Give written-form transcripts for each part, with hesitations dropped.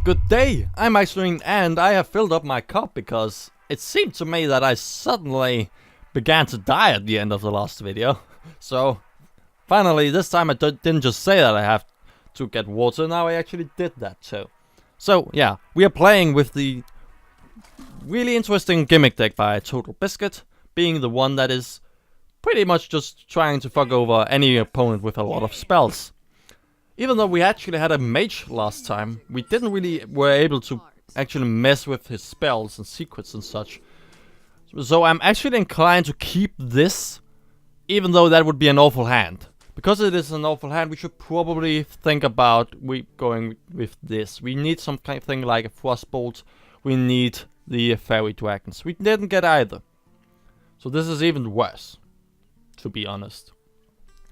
Good day, I'm Ikslorin and I have filled up my cup because it seemed to me that I suddenly began to die at the end of the last video. So finally this time I didn't just say that I have to get water, now I actually did that too. So yeah, we are playing with the really interesting Gimmick deck by TotalBiscuit, being the one that is pretty much just trying to fuck over any opponent with a lot of spells. Even though we actually had a Mage last time, we didn't really were able to actually mess with his spells and secrets and such. So I'm actually inclined to keep this, even though that would be an awful hand. Because it is an awful hand, we should probably think about going with this. We need some kind of thing like a Frostbolt. We need the Fairy Dragons. We didn't get either. So this is even worse, to be honest.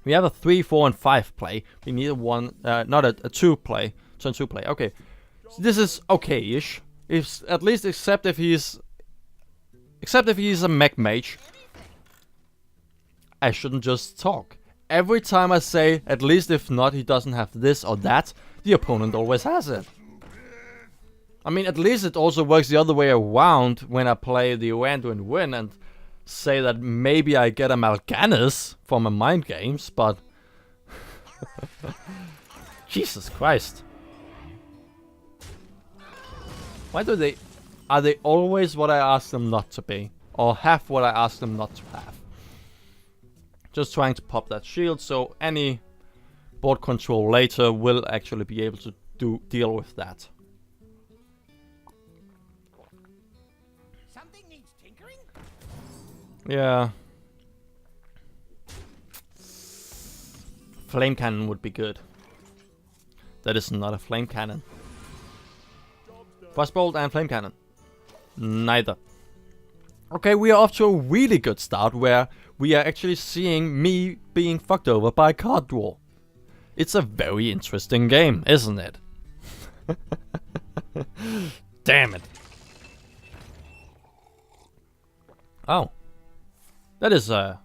We have a 3, 4, and 5 play. We need a 1, not a 2 play. Turn 2 play. Okay, so this is okay-ish. If at least except if he's a mage. I shouldn't just talk. Every time I say, at least if not, he doesn't have this or that, the opponent always has it. I mean, at least it also works the other way around when I play the Rando and win and say that maybe I get a Mal'Ganis from a mind games, but Jesus Christ. Why do they... Are they always what I ask them not to be? Or have what I ask them not to have? Just trying to pop that shield so any board control later will actually be able to deal with that. Something needs tinkering? Yeah. Flame cannon would be good. That is not a flame cannon. Frostbolt and flame cannon. Neither. Okay, we are off to a really good start where we are actually seeing me being fucked over by card draw. It's a very interesting game, isn't it? Damn it. Oh. That is a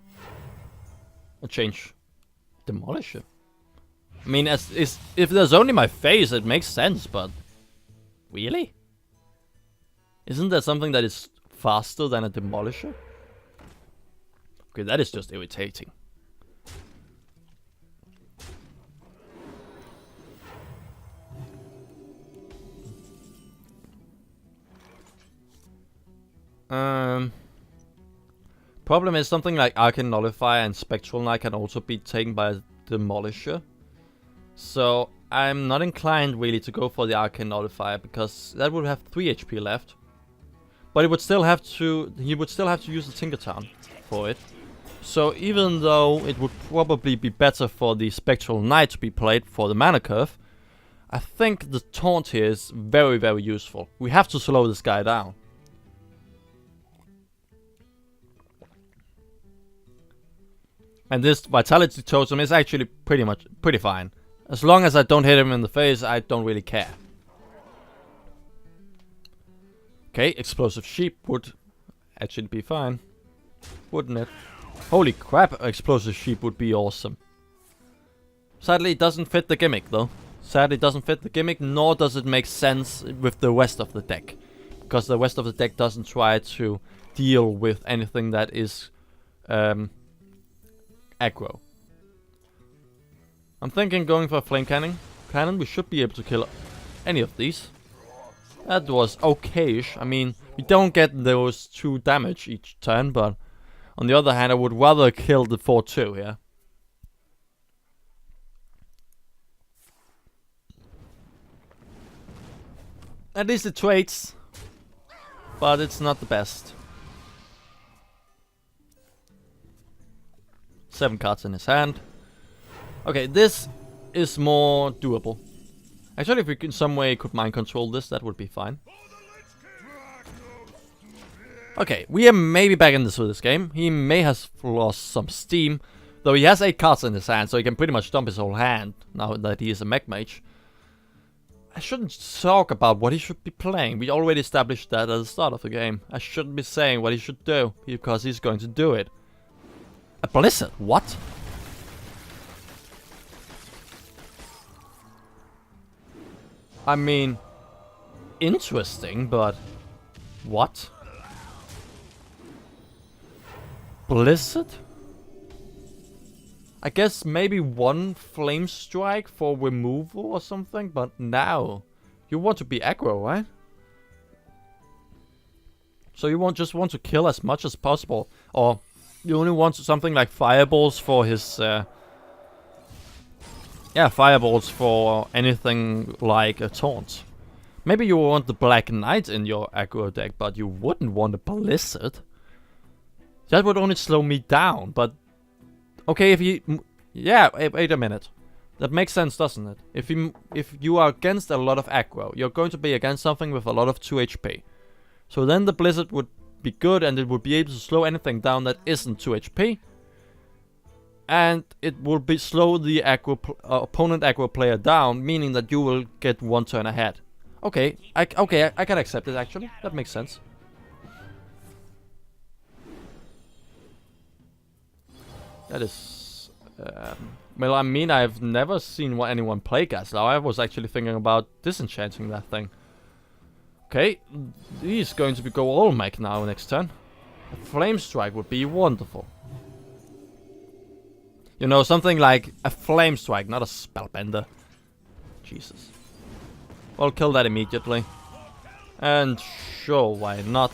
change. Demolisher. I mean, if there's only my face, it makes sense, but... Really? Isn't there something that is faster than a demolisher? Okay, that is just irritating. Problem is something like Arcane Nullifier and Spectral Knight can also be taken by a demolisher. So I'm not inclined really to go for the Arcane Nullifier because that would have 3 HP left. But he would still have to use the Tinkertown for it. So even though it would probably be better for the Spectral Knight to be played for the mana curve, I think the taunt here is very, very useful. We have to slow this guy down. And this Vitality Totem is actually pretty fine. As long as I don't hit him in the face, I don't really care. Okay, Explosive Sheep would actually be fine, wouldn't it? Holy crap, Explosive Sheep would be awesome. Sadly, it doesn't fit the gimmick though. Sadly, it doesn't fit the gimmick, nor does it make sense with the rest of the deck. Because the rest of the deck doesn't try to deal with anything that is aggro. I'm thinking going for a flame cannon. We should be able to kill any of these. That was okay-ish. I mean, we don't get those 2 damage each turn, but on the other hand, I would rather kill the 4-2 here. At least it trades, but it's not the best. 7 cards in his hand. Okay, this is more doable. Actually, if we in some way could mind control this, that would be fine. Okay, we are maybe back in this game. He may have lost some steam, though he has 8 cards in his hand, so he can pretty much dump his whole hand now that he is a mage. I shouldn't talk about what he should be playing. We already established that at the start of the game. I shouldn't be saying what he should do, because he's going to do it. A Blizzard? What? I mean, interesting, but what? Blizzard? I guess maybe one flame strike for removal or something, but now you want to be aggro, right? So you just want to kill as much as possible, or you only want something like fireballs for his fireballs for anything like a taunt. Maybe you want the Black Knight in your aggro deck, but you wouldn't want a Blizzard. That would only slow me down, but... Okay, if you... Yeah, wait a minute. That makes sense, doesn't it? If you are against a lot of aggro, you're going to be against something with a lot of 2 HP. So then the Blizzard would be good, and it would be able to slow anything down that isn't 2 HP. And it will be slow the opponent aggro player down, meaning that you will get 1 turn ahead. Okay, I can accept it actually. That makes sense. That is... well, I mean, I've never seen anyone play Gaslow. I was actually thinking about disenchanting that thing. Okay, he's going to go all mech now next turn. A Flame Strike would be wonderful. You know, something like a Flame Strike, not a Spellbender. Jesus. Well, kill that immediately. And sure, why not?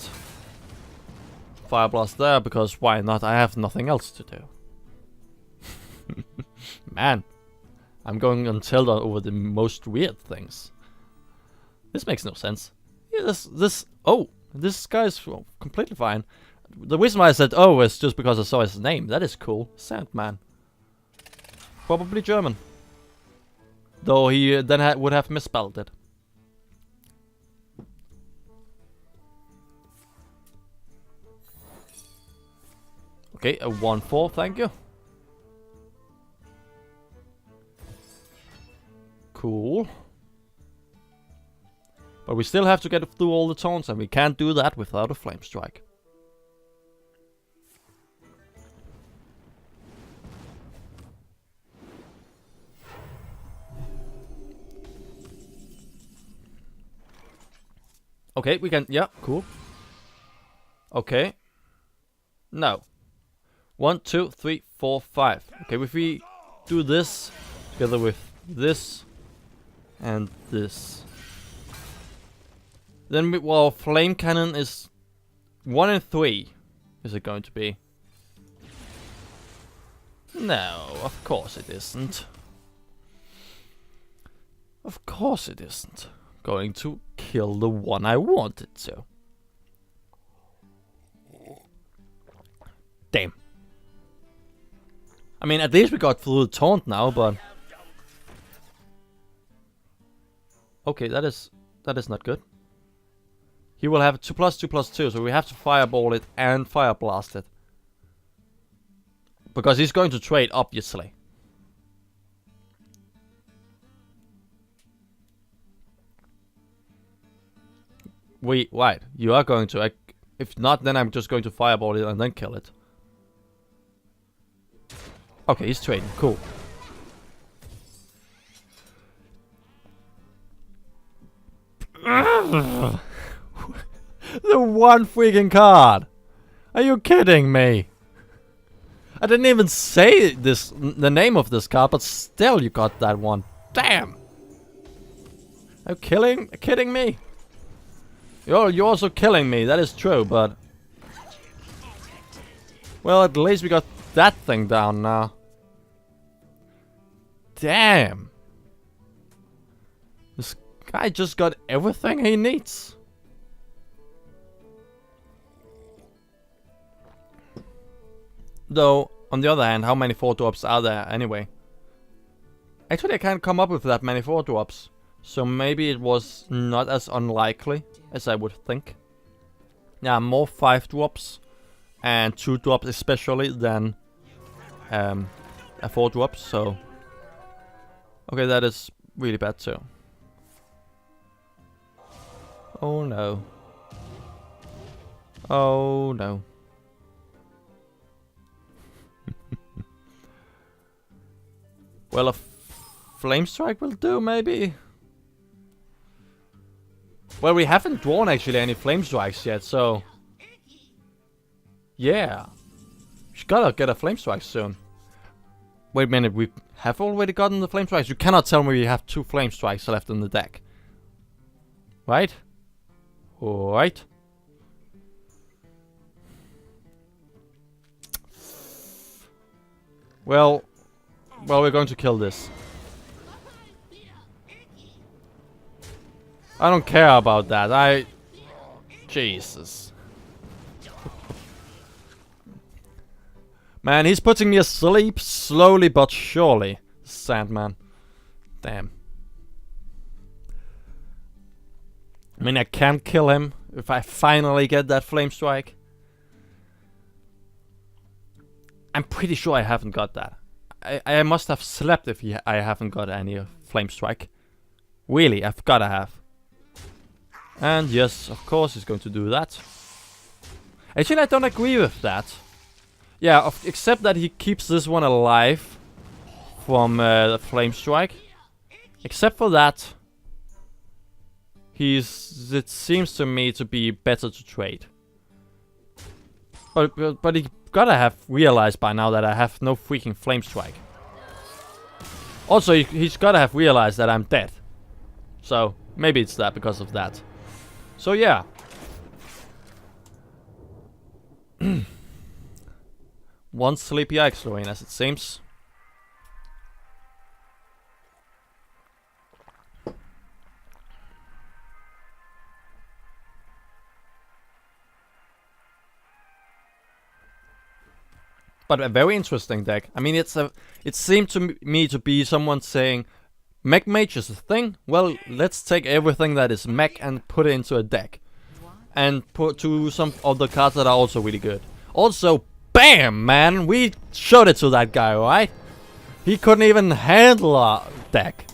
Fire Blast there, because why not? I have nothing else to do. Man, I'm going on tilt over the most weird things. This makes no sense. Yeah, this guy is completely fine. The reason why I said oh is just because I saw his name. That is cool. Sandman. Probably German. Though he then would have misspelled it. Okay, a 1/4, thank you. Cool. But we still have to get through all the taunts, and we can't do that without a Flame Strike. Okay, we can... Yeah, cool. Okay. No. 1, 2, 3, 4, 5. Okay, if we do this together with this and this, then well, Flame Cannon is 1 and 3. Is it going to be? No, of course it isn't. Of course it isn't going to kill the one I wanted to. Damn. I mean, at least we got through the taunt now, but... Okay, that is not good. He will have 2+2+2, so we have to fireball it and fire blast it. Because he's going to trade, obviously. Wait, you are going to... if not, then I'm just going to fireball it and then kill it. Okay, he's trading. Cool. The one freaking card! Are you kidding me? I didn't even say the name of this card, but still you got that one. Damn! Are you kidding me? You're also killing me, that is true, but... Well, at least we got that thing down now. Damn! This guy just got everything he needs. Though, on the other hand, how many 4-drops are there anyway? Actually, I can't come up with that many 4-drops. So maybe it was not as unlikely as I would think. Yeah, more 5-drops and 2-drops especially than a 4-drop, so... Okay, that is really bad too. Oh no. Oh no. Well, a Flame Strike will do, maybe? Well, we haven't drawn actually any flame strikes yet, so yeah, we gotta get a flame strike soon. Wait a minute, we have already gotten the flame strikes. You cannot tell me we have 2 flame strikes left in the deck, right? Right. Well, we're going to kill this. I don't care about that. Jesus. Man, he's putting me asleep slowly but surely. Sandman. Damn. I mean, I can kill him if I finally get that flame strike. I'm pretty sure I haven't got that. I must have slept if I haven't got any flame strike. Really, I've gotta have. And yes, of course he's going to do that. Actually, I don't agree with that. Yeah, except that he keeps this one alive from the flame strike. Except for that, it seems to me to be better to trade. But he gotta have realized by now that I have no freaking flame strike. Also, he's gotta have realized that I'm dead. So maybe it's that because of that. So yeah. One sleepy Ikslorin, as it seems. But a very interesting deck. I mean, it seemed to me to be someone saying, Mage is a thing. Well, let's take everything that is mech and put it into a deck, and put to some other cards that are also really good. Also, bam, man, we showed it to that guy, right? He couldn't even handle our deck.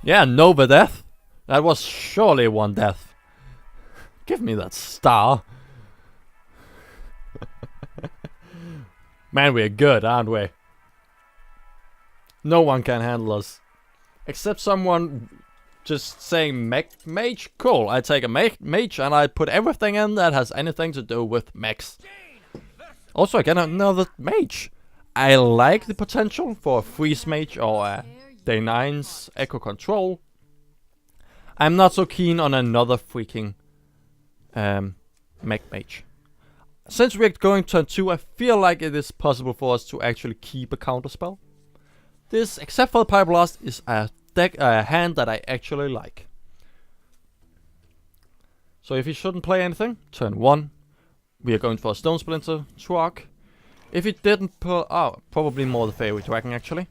Yeah, Nova death. That was surely one death. Give me that star. Man, we're good, aren't we? No one can handle us. Except someone just saying mage. Cool, I take a mage and I put everything in that has anything to do with mechs. Also, I get another mage. I like the potential for a freeze mage or a Day 9's echo control. I'm not so keen on another freaking mage. Since we're going turn 2, I feel like it is possible for us to actually keep a counterspell. This, except for the Pyroblast, is a hand that I actually like. So if he shouldn't play anything, turn 1, we are going for a Stone Splinter Trog. If he didn't pull, probably more the Fairy Dragon actually.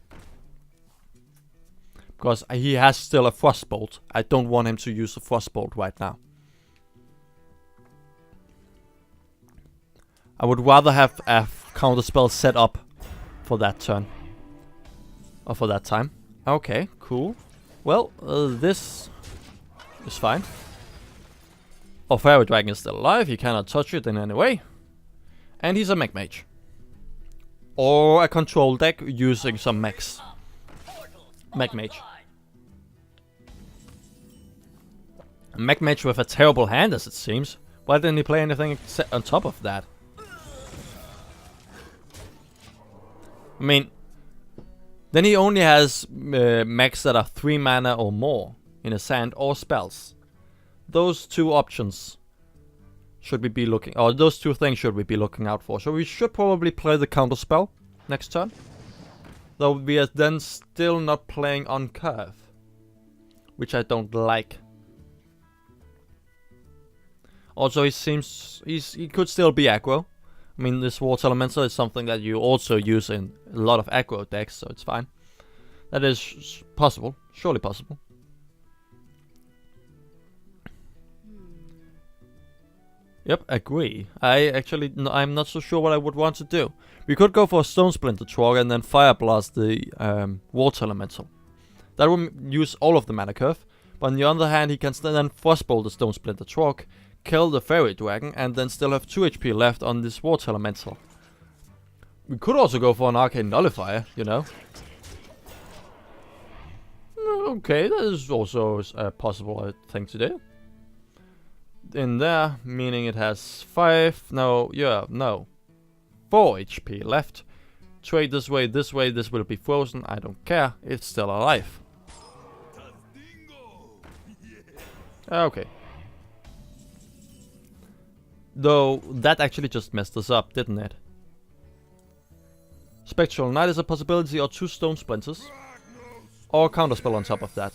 Because he has still a Frostbolt. I don't want him to use a Frostbolt right now. I would rather have a counterspell set up for that turn. Or for that time. Okay, cool. Well, this is fine. Our Fairy Dragon is still alive. He cannot touch it in any way. And he's a mage. Or a control deck using some mechs. Mage. Mage with a terrible hand, as it seems. Why didn't he play anything on top of that? I mean, then he only has mechs that are 3 mana or more in his hand, or spells. Those two options should we be looking, or those two things should we be looking out for. So we should probably play the counter spell next turn. Though we are then still not playing on curve, which I don't like. Also, he could still be aggro. I mean, this Water Elemental is something that you also use in a lot of aggro decks, so it's fine. That is possible, surely possible. Yep, agree. I'm not so sure what I would want to do. We could go for a Stone Splinter Trog and then Fire Blast the Water Elemental. That would use all of the mana curve, but on the other hand, he can then Frostbolt the Stone Splinter Trog, kill the Fairy Dragon, and then still have 2 HP left on this Water Elemental. We could also go for an Arcane Nullifier, you know. Okay, that is also a possible thing to do. In there, meaning it has 5, no, 4 HP left. Trade this way, this will be frozen, I don't care, it's still alive. Okay. Though, that actually just messed us up, didn't it? Spectral Knight is a possibility, or 2 stone splinters. Or counterspell on top of that.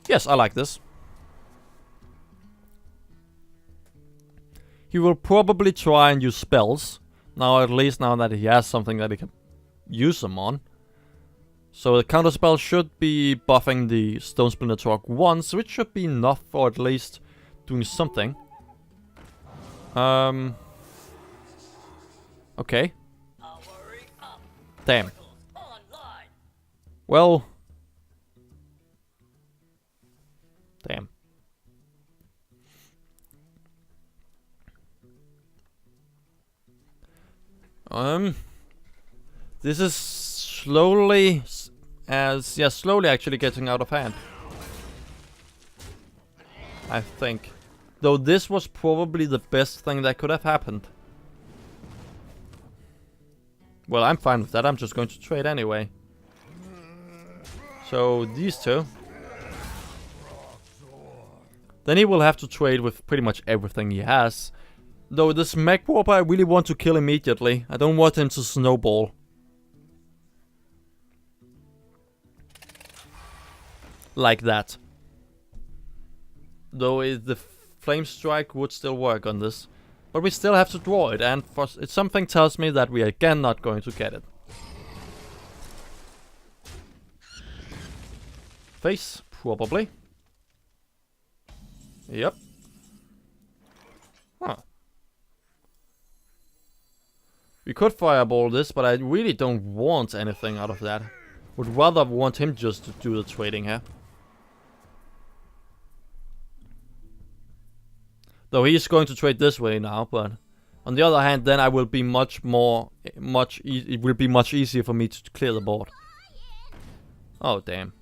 Yes, I like this. He will probably try and use spells. Now, at least now that he has something that he can use them on. So the counterspell should be buffing the Stone Splinter Torque once, which should be enough for at least doing something. Okay. Damn. Well. Damn. This is slowly slowly actually getting out of hand. I think. Though this was probably the best thing that could have happened. Well, I'm fine with that. I'm just going to trade anyway. So, these two. Then he will have to trade with pretty much everything he has. Though this Mech Warper I really want to kill immediately. I don't want him to snowball. Like that. Though the Flame Strike would still work on this. But we still have to draw it, and something tells me that we are again not going to get it. Face, probably. Yep. Huh. We could fireball this, but I really don't want anything out of that. Would rather want him just to do the trading here. Though he's going to trade this way now, but on the other hand, then I will be it will be much easier for me to clear the board. Oh damn.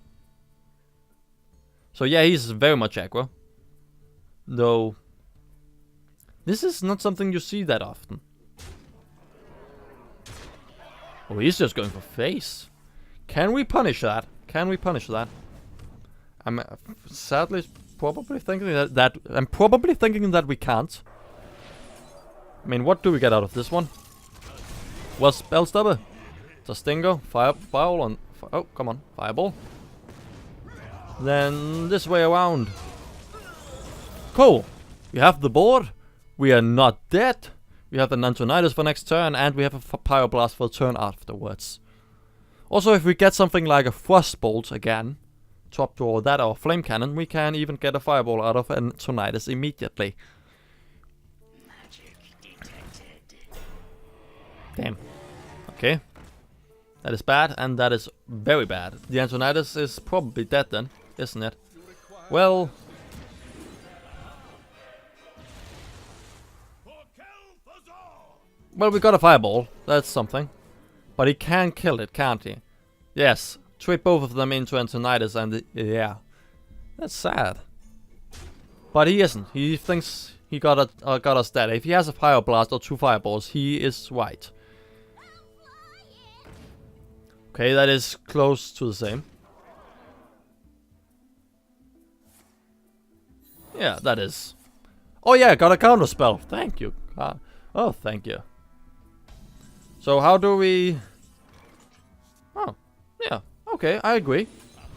So yeah, he's very much aggro. Though this is not something you see that often. Oh, he's just going for face. Can we punish that? Can we punish that? I'm sadly probably thinking that I'm probably thinking that we can't. I mean, what do we get out of this one? Well, spell stubber, Stingo, fireball on. Oh, come on, fireball. Then this way around. Cool. We have the board. We are not dead. We have an Antonidas for next turn, and we have a Pyroblast for turn afterwards. Also, if we get something like a Frostbolt again, top draw that or Flame Cannon, we can even get a Fireball out of Antonidas immediately. Damn. Okay. That is bad, and that is very bad. The Antonidas is probably dead then, isn't it? Well... Well, we got a Fireball. That's something. But he can kill it, can't he? Yes. Trade both of them into Antonidas and... yeah. That's sad. But he isn't. He thinks he got us dead. If he has a Fire Blast or 2 Fireballs, he is right. Okay, that is close to the same. Yeah, that is. Oh yeah, got a counter spell. Thank you. Oh, thank you. So how do we... Oh, yeah. Okay, I agree.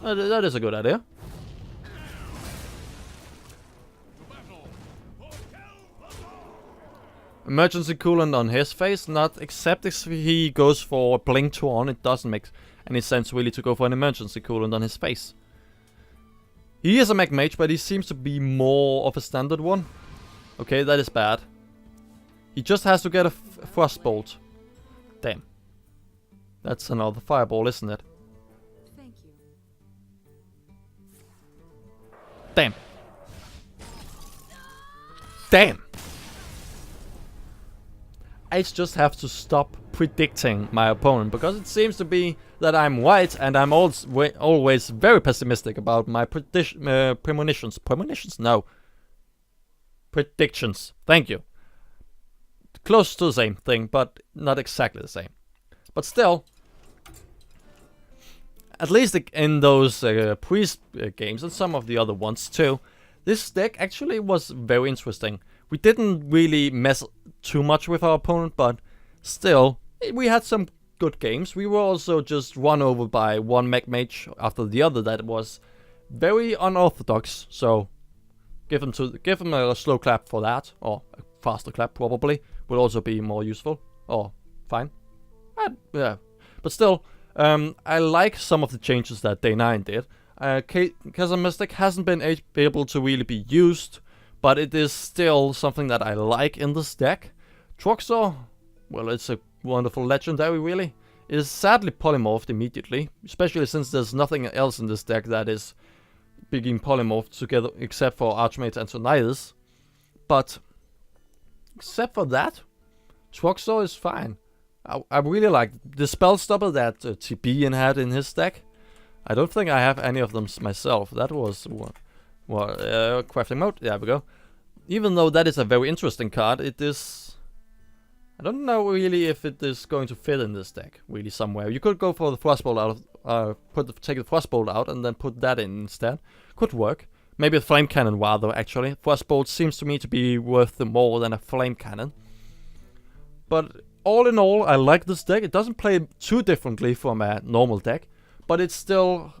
That is a good idea. Emergency coolant on his face, not except if he goes for Blink to on. It doesn't make any sense really to go for an emergency coolant on his face. He is a Mage, but he seems to be more of a standard one. Okay, that is bad. He just has to get a Frostbolt. Damn. That's another Fireball, isn't it? Thank you. Damn. Damn. I just have to stop predicting my opponent, because it seems to be that I'm white, and I'm always very pessimistic about my premonitions. Premonitions? No. Predictions. Thank you. Close to the same thing, but not exactly the same. But still, at least in those games and some of the other ones too, this deck actually was very interesting. We didn't really mess too much with our opponent, but still, we had some good games. We were also just run over by one Mage after the other that was very unorthodox, so give him a slow clap for that, or a faster clap probably, would also be more useful, or fine. Yeah, but still, I like some of the changes that Day 9 did. Chasm Mystic hasn't been able to really be used, but it is still something that I like in this deck. Troxor, well, it's a wonderful legendary, really. It is sadly polymorphed immediately, especially since there's nothing else in this deck that is being polymorphed together except for Archmage and Antonidas. But except for that, Troxor is fine. I really like the spell stopper that TB had in his deck. I don't think I have any of them myself. That was crafting mode. There we go. Even though that is a very interesting card, it is... I don't know really if it is going to fit in this deck really somewhere. You could go for the Frostbolt out of take the Frostbolt out and then put that in instead. Could work. Maybe a Flame Cannon rather, actually. Frostbolt seems to me to be worth more than a Flame Cannon. But all in all, I like this deck. It doesn't play too differently from a normal deck, but it still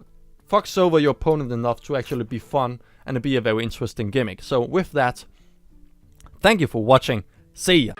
fucks over your opponent enough to actually be fun and be a very interesting gimmick. So with that, thank you for watching. See ya!